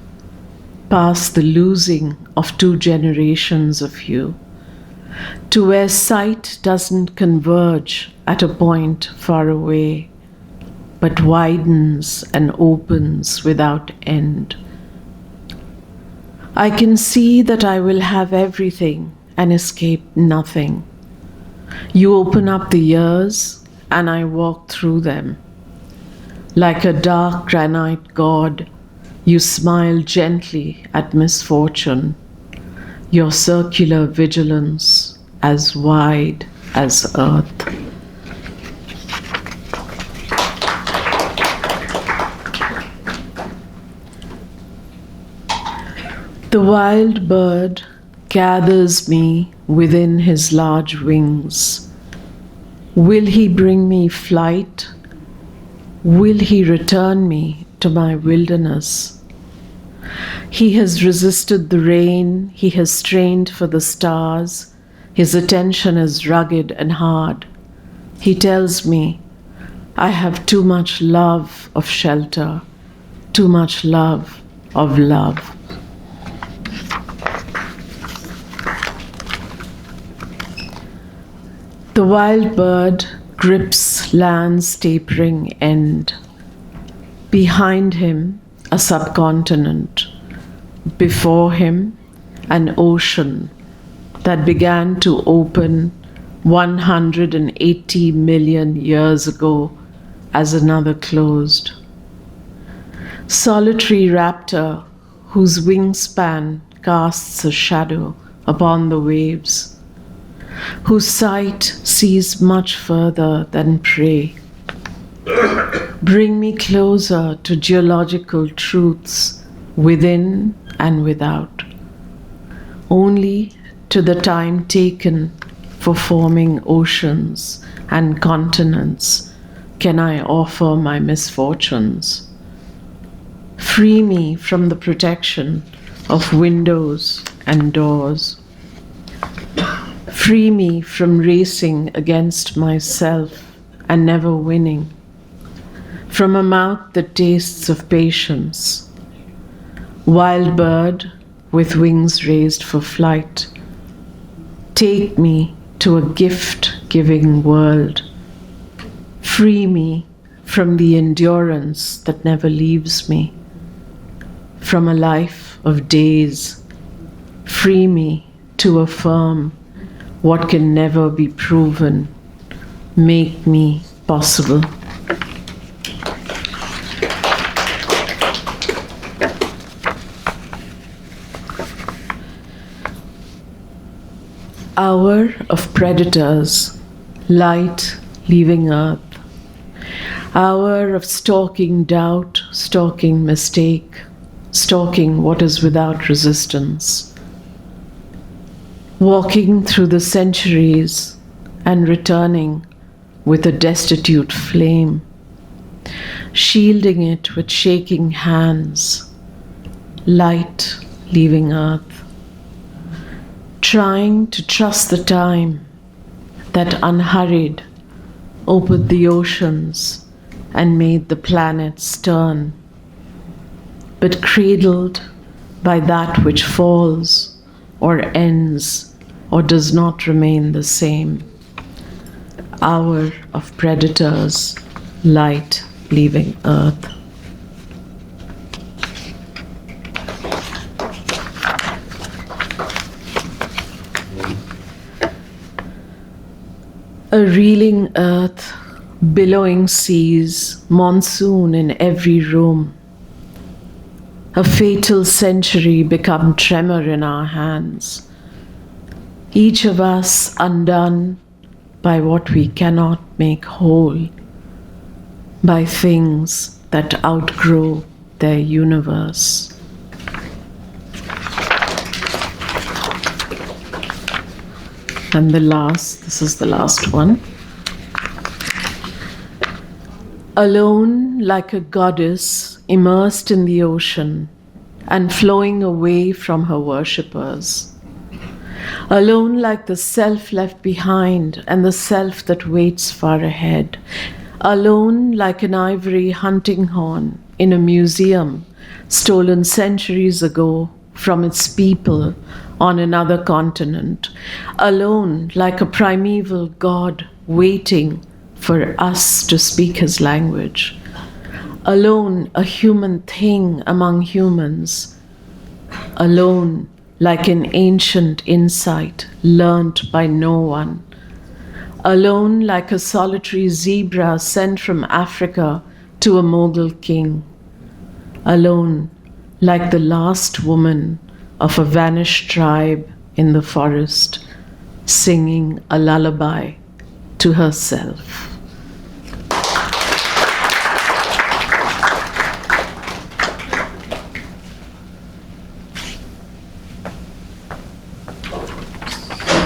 past the losing of 2 generations of you, to where sight doesn't converge at a point far away, but widens and opens without end. I can see that I will have everything and escape nothing. You open up the years and I walk through them. Like a dark granite god, you smile gently at misfortune, your circular vigilance as wide as earth. The wild bird gathers me within his large wings. Will he bring me flight? Will he return me to my wilderness? He has resisted the rain, he has strained for the stars, his attention is rugged and hard. He tells me, I have too much love of shelter, too much love of love. The wild bird grips land's tapering end. Behind him, a subcontinent. Before him, an ocean that began to open 180 million years ago as another closed. Solitary raptor whose wingspan casts a shadow upon the waves, whose sight sees much further than prey. Bring me closer to geological truths within and without. Only to the time taken for forming oceans and continents can I offer my misfortunes. Free me from the protection of windows and doors. Free me from racing against myself and never winning. From a mouth that tastes of patience. Wild bird with wings raised for flight, take me to a gift-giving world. Free me from the endurance that never leaves me. From a life of days, free me to affirm what can never be proven. Make me possible. Hour of predators, light leaving earth. Hour of stalking doubt, stalking mistake, stalking what is without resistance. Walking through the centuries and returning with a destitute flame, shielding it with shaking hands, light leaving earth. Trying to trust the time that unhurried opened the oceans and made the planets turn, but cradled by that which falls or ends or does not remain the same. hour of predators, light leaving earth. A reeling earth, billowing seas, monsoon in every room. A fatal century become tremor in our hands. Each of us undone by what we cannot make whole, by things that outgrow their universe. And this is the last one. Alone like a goddess immersed in the ocean and flowing away from her worshippers. Alone like the self left behind and the self that waits far ahead. Alone like an ivory hunting horn in a museum stolen centuries ago from its people on another continent. Alone like a primeval god waiting for us to speak his language. Alone, a human thing among humans. Alone, like an ancient insight learnt by no one. Alone, like a solitary zebra sent from Africa to a Mughal king. Alone, like the last woman of a vanished tribe in the forest, singing a lullaby to herself.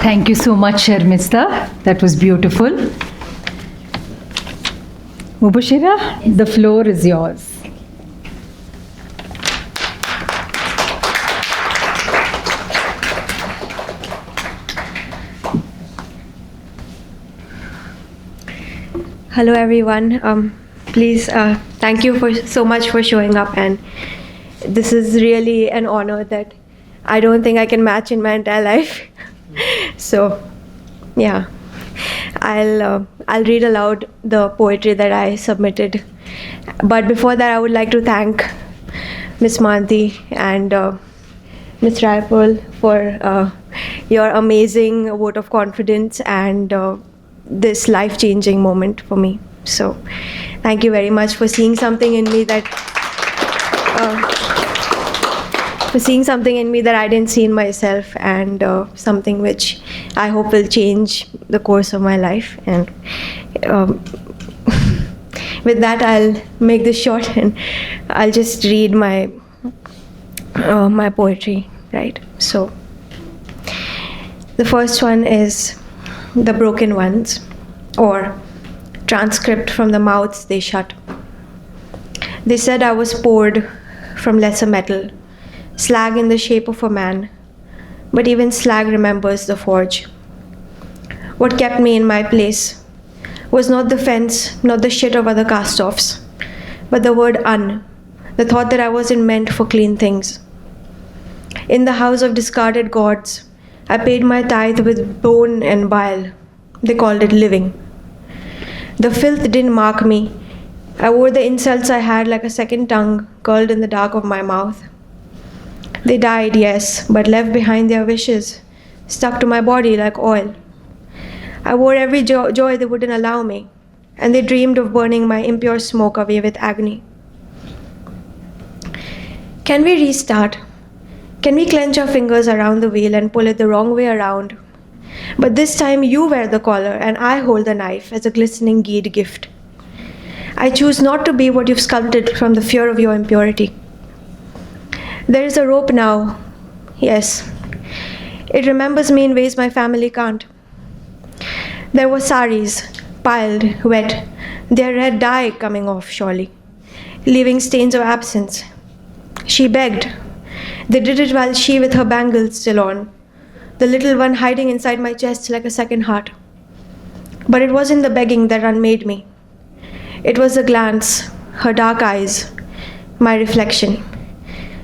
Thank you so much, Sharmista. That was beautiful. Mubashira, the floor is yours. Hello, everyone. Please, thank you so much for showing up, and this is really an honor that I don't think I can match in my entire life. So, yeah, I'll read aloud the poetry that I submitted. But before that, I would like to thank Ms. Manti and Ms. Rayaprol for your amazing vote of confidence and this life-changing moment for me. So, thank you very much for seeing something in me that I didn't see in myself, and something which I hope will change the course of my life. And with that, I'll make this short, and I'll just read my poetry, right? So, the first one is The Broken Ones, or transcript from the mouths they shut. They said I was poured from lesser metal, slag in the shape of a man, but even slag remembers the forge. What kept me in my place was not the fence, not the shit of other cast-offs, but the word the thought that I wasn't meant for clean things. In the house of discarded gods, I paid my tithe with bone and bile. They called it living. The filth didn't mark me. I wore the insults I had like a second tongue curled in the dark of my mouth. They died, yes, but left behind their wishes, stuck to my body like oil. I wore every joy they wouldn't allow me, and they dreamed of burning my impure smoke away with agony. Can we restart? Can we clench our fingers around the wheel and pull it the wrong way around? But this time you wear the collar and I hold the knife as a glistening gheed gift. I choose not to be what you've sculpted from the fear of your impurity. There is a rope now. Yes. It remembers me in ways my family can't. There were saris, piled, wet, their red dye coming off surely, leaving stains of absence. She begged. They did it while she with her bangles still on, the little one hiding inside my chest like a second heart. But it wasn't the begging that unmade me. It was the glance, her dark eyes, my reflection,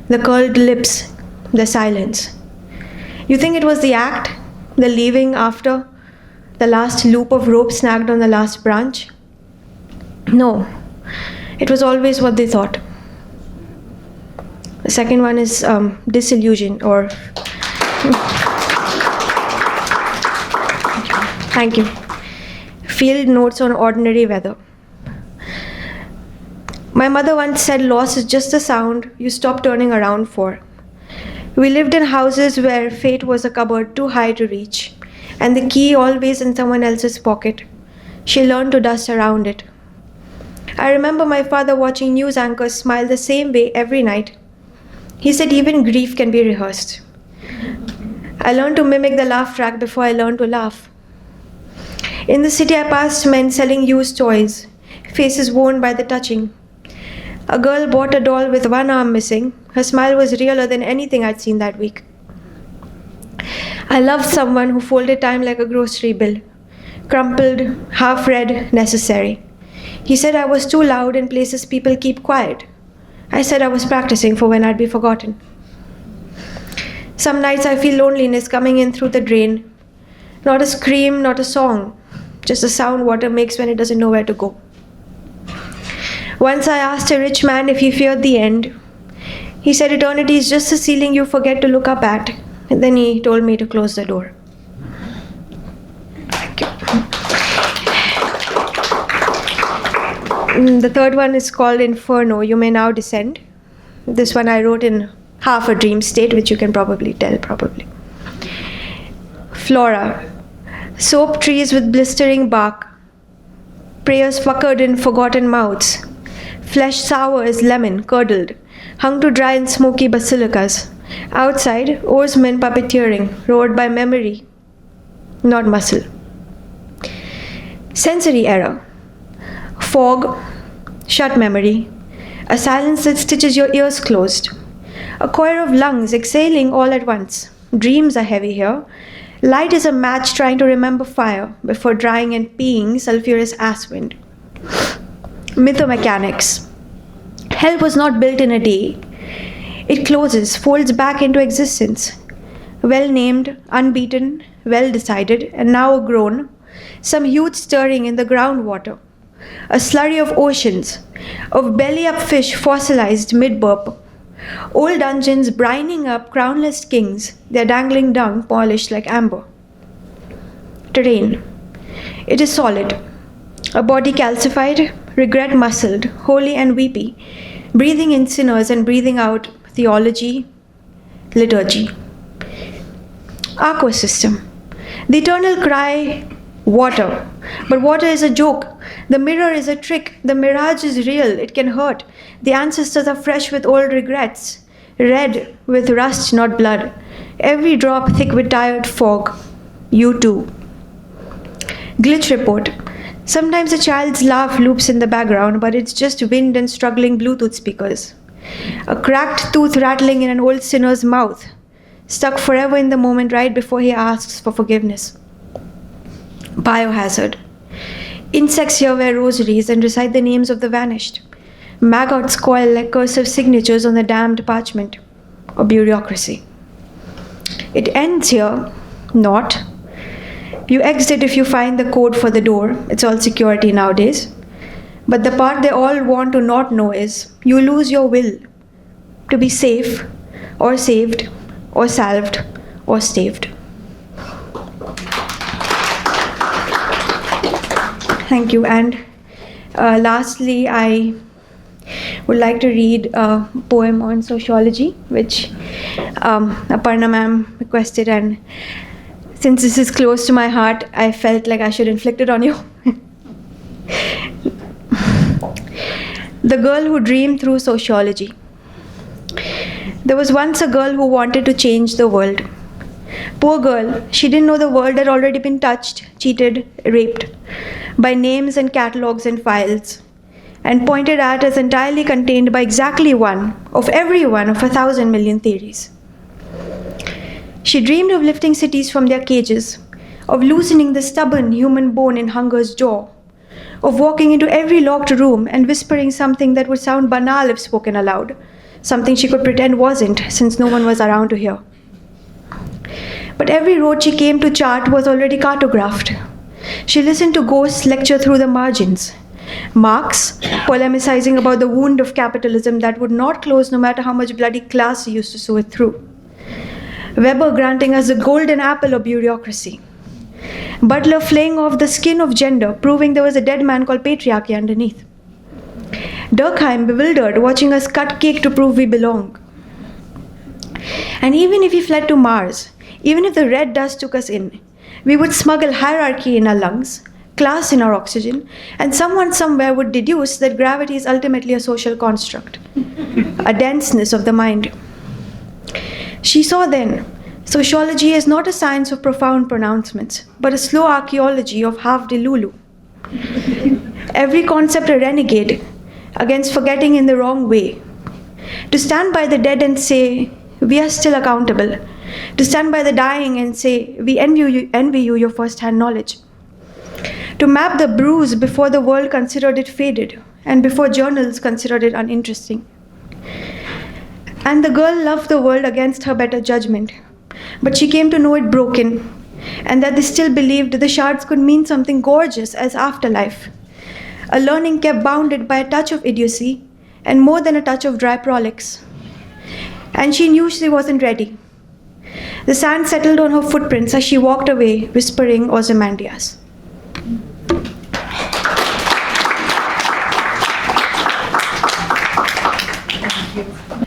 the curled lips, the silence. You think it was the act, the leaving after, The last loop of rope snagged on the last branch? No, it was always what they thought. The second one is disillusion, or thank you. Field notes on ordinary weather. My mother once said loss is just a sound you stop turning around for. We lived in houses where fate was a cupboard too high to reach, and the key always in someone else's pocket. She learned to dust around it. I remember my father watching news anchors smile the same way every night. He said even grief can be rehearsed. I learned to mimic the laugh track before I learned to laugh. In the city, I passed men selling used toys, faces worn by the touching. A girl bought a doll with one arm missing. Her smile was realer than anything I'd seen that week. I loved someone who folded time like a grocery bill, crumpled, half-read, necessary. He said I was too loud in places people keep quiet. I said I was practicing for when I'd be forgotten. Some nights I feel loneliness coming in through the drain. Not a scream, not a song, just the sound water makes when it doesn't know where to go. Once I asked a rich man if he feared the end. He said eternity is just a ceiling you forget to look up at. And then he told me to close the door. Thank you. The third one is called Inferno. You may now descend. This one I wrote in half a dream state, which you can probably tell, Flora. Soap trees with blistering bark. Prayers puckered in forgotten mouths. Flesh sour as lemon, curdled, hung to dry in smoky basilicas. Outside, oarsmen puppeteering, roared by memory, not muscle. Sensory error. Fog, shut memory. A silence that stitches your ears closed. A choir of lungs exhaling all at once. Dreams are heavy here. Light is a match trying to remember fire before drying and peeing sulfurous ass wind. Mythomechanics. Hell was not built in a day. It closes, folds back into existence. Well named, unbeaten, well decided, and now grown. Some huge stirring in the groundwater. A slurry of oceans, of belly-up fish fossilized mid-burp. Old dungeons brining up crownless kings, their dangling dung polished like amber. Terrain. It is solid. A body calcified, regret muscled, holy and weepy, breathing in sinners and breathing out theology, liturgy. Aqua system. The eternal cry, water. But water is a joke. The mirror is a trick. The mirage is real. It can hurt. The ancestors are fresh with old regrets. Red with rust, not blood. Every drop thick with tired fog. You too. Glitch report. Sometimes a child's laugh loops in the background, but it's just wind and struggling Bluetooth speakers. A cracked tooth rattling in an old sinner's mouth, stuck forever in the moment right before he asks for forgiveness. Biohazard. Insects here wear rosaries and recite the names of the vanished. Maggots coil like cursive signatures on the damned parchment. Or bureaucracy. It ends here, not. You exit if you find the code for the door. It's all security nowadays. But the part they all want to not know is you lose your will to be safe or saved or salved or staved. Thank you. And lastly, I would like to read a poem on sociology, which Aparna ma'am requested, and since this is close to my heart, I felt like I should inflict it on you. The girl who dreamed through sociology. There was once a girl who wanted to change the world. Poor girl, she didn't know the world had already been touched, cheated, raped by names and catalogs and files, and pointed at as entirely contained by exactly one of every one of 1,000 million theories. She dreamed of lifting cities from their cages, of loosening the stubborn human bone in hunger's jaw, of walking into every locked room and whispering something that would sound banal if spoken aloud, something she could pretend wasn't, since no one was around to hear. But every road she came to chart was already cartographed. She listened to ghosts lecture through the margins. Marx polemicizing about the wound of capitalism that would not close no matter how much bloody class he used to sew it through. Weber granting us the golden apple of bureaucracy. Butler flaying off the skin of gender, proving there was a dead man called patriarchy underneath. Durkheim bewildered, watching us cut cake to prove we belong. And even if we fled to Mars, even if the red dust took us in, we would smuggle hierarchy in our lungs, class in our oxygen, and someone somewhere would deduce that gravity is ultimately a social construct, a denseness of the mind. She saw then, sociology is not a science of profound pronouncements, but a slow archaeology of half-delulu. Every concept a renegade against forgetting in the wrong way. To stand by the dead and say, we are still accountable. To stand by the dying and say, we envy you your first-hand knowledge. To map the bruise before the world considered it faded, and before journals considered it uninteresting. And the girl loved the world against her better judgment, but she came to know it broken, and that they still believed the shards could mean something gorgeous as afterlife. A learning kept bounded by a touch of idiocy, and more than a touch of dry prolix. And she knew she wasn't ready. The sand settled on her footprints as she walked away, whispering Ozymandias.